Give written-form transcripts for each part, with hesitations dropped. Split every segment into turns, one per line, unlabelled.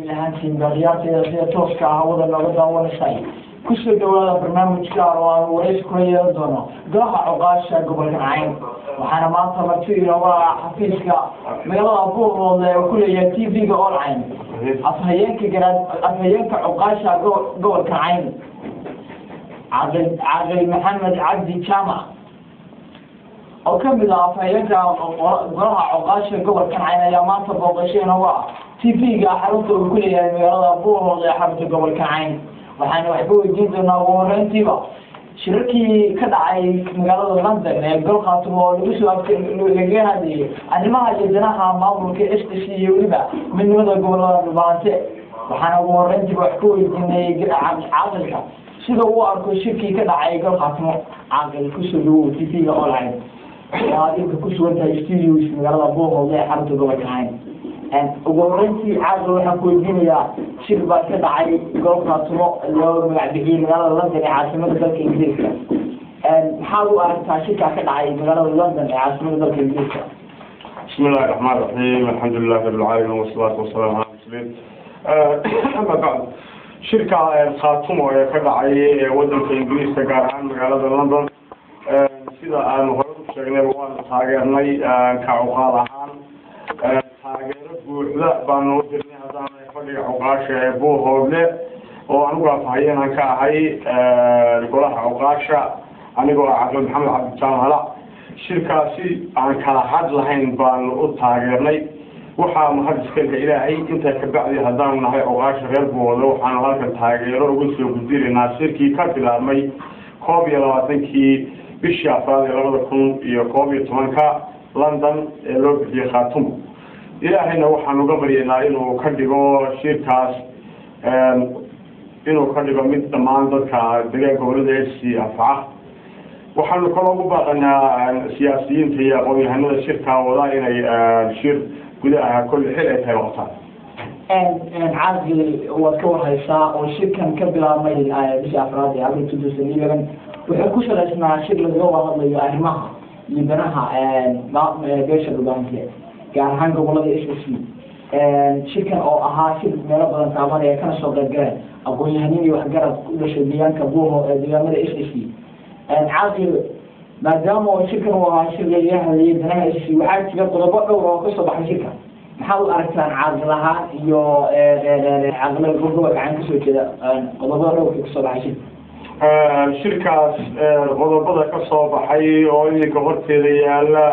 لهانتين بغيات توسكا هذا نقدر ونساي كل دولة برنامج كاروان ورئيس كوريا دونا قاها عقاشة قبل عين وحنا ما صرت روا حفيزك ميلا أبوه وكل يتي في قول عين أفهينك عقاشة قبل عين عادل محمد عبدي جامع أو كم بلا أفهينك قاها عقاشة قبل عين يا ما تبغى هو تي في حرمته وكل ميلا أبوه حرمته قبل عين waxaan wax ku weydiin doonaa warantiba shirkii ka dhacay magaalada London ee golkaas oo lagu soo agtay arrimaha jadanaha maamulka STC iyo waliba midnimada gobolada Dhumaante waxaan warantiba wax ku weydiinay caaqilka sida uu arko shirkii ka dhacay golkaas caaqil ku soo dhaw TV online raadiga ku soo wada studios magaalada Bohol ee xarunta gobolka Hayn وورنتي عاد waxaan ku weydiinayaa shir baa ka dhacay goobta tumo loo magacbixiyay magaalada London ee caasimada dalka Ingiriiska maxaa uu aragtaa shirka ka dhacay magaalada London ee caasimada dalka Ingiriiska
bismillahir rahmanir rahim alhamdulillahi rabbil alamin wassalatu wassalamu ala rasulillah amma ba'd shirka qaatumo ee ka dhacay wadanka Ingiriiska gaar ahaan magaalada London sida aan hore u sheegnay waan taageernay ka uqaal ahaan buuxda baan u dirnay hadaan fadhiga uqaasha ee Bohole oo anigu afhayeen ka ahay golaha uqaasha anigoo Cabdi Maxamed Cabdi Jaamac shirkaasi aan kala had lahayn baan u taageernay waxa mahadska Ilaahay inta ka bacdi hadaan nahay uqaasha reer Bohole waxaan halkan taageero ugu soo gudbinaa shirkii ka bilaabmay 22kii bishii Afraad 2011 London ee loo bixiyay Khaatumo ilaahayna waxaan uga baryaynaa inuu ka dhigo shirkaas inuu ka dhigo mid dhammaan dadka deegaanka gobolada ee anfaca waxaan kaloo ugu baaqanaa siyaasiyiinta iyo aqoon-yahanada shirka wada inay shir gudaha kulli xil ay tahay waqtan
caaqil waad ka warhaysaa oo shirkan ka bilaabmay bishii Afraad ee 2011 wuxuu ku shaqeysnaa shir laga wada hadlayo arrimaha iyo danaha beesha Dhumaante gaar ahaan gobolada SSC shirkan oo ahaa shir meelo badan taabanaya kana soo qaybgaleen aqoon-yahanada iyo waxgarad ku dhashay deegaanka Bohol ee deegaanada SSC caaqil maadaama shirkan uu ahaa shir laga hadlayay danaha SSC waxaa jira qodobo dhowr oo ka soo baxay shirka maxaa u aragtaan caaqil ahaan iyo caaqilada gobolka gacan ka soo jeeda qodobo dhowr ka soo baxay
shirkaas qodobada ka soo baxay oo idinka horteeda yaala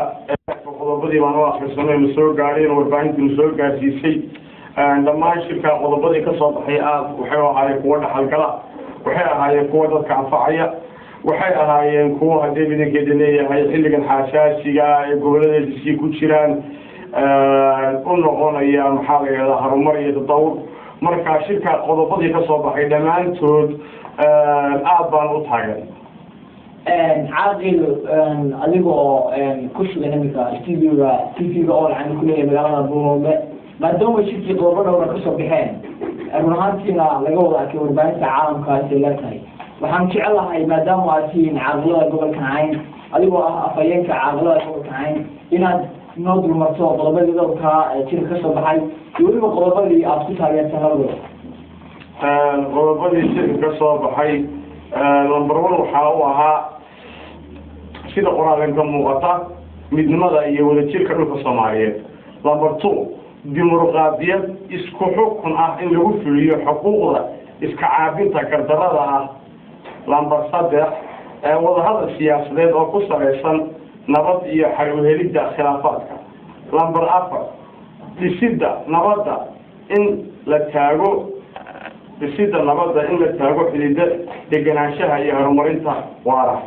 qodobadii baan u akhrisanay ma soo gaareen warbaahintii soo gaarsiisay dhammaan shirka qodobadii ka soo baxay waxay ahaayeen kuwa dhaxalgala waxay ahaayeen kuwa dadka anfacaya waxay ahaayeen kuwa hadii midkeeda leeyahay xilligan xasaasiga ee goboleedkiisa ku jiraan u noqonaya maxaa la yiraahdaa horumar iyo tadawur marka shirka qodobadii ka soo baxay dhamaantood aad baan u taageeray
caaqil adigoo ku sugan imika TV oo aan ku leeyahay magaalada Bohole maadaama shirkii qodobo dhowr ka soo baxeen run ahaantiina laga wada arkay warbaahinta caalamka ay leedahay waxaan jecelahay maadaama aad tihiin caaqilada gobolka Hayn adigoo ah afhayeenka caaqilada gobolka Hayn inaad noo dulmarto qodobadii dhowrka shirka ka soo baxay iyo weliba qodobadii aad ku taageertay labadaba
qodobadii shirka ka soo baxay number 1 waxa uu ahaa sida qoraalka muuqata midnimada iyo wadajirka dhulka Soomaaliyeed number 2 dimuqraadiyad isku xukun ah in lagu fuliyo xuquuqda iska caabinta gardarada ah number 3 wada hadal siyaasadeed oo ku saleysan nabad iyo xal u helidda khilaafaadka number 4 dhisidda nabadda in la taago xidhiidhada deganaanshaha iyo horumarinta waara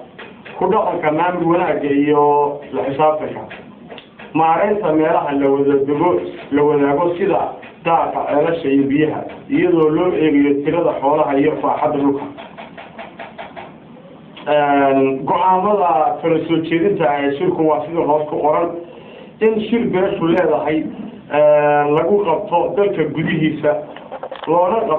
ku dhaqanka maamul wanaagga iyo la xisaabtanka maareynta meelaha la wadaago sida daaqa ceelasha iyo biyaha iyadoo loo eegayo tirada xoolaha iyo faaxadda dhulka go'aamada kala soo jeedinta ee shirku waa sida hoos ku qoran in shir beeshu leedahay lagu qabto dalka gudihiisa loona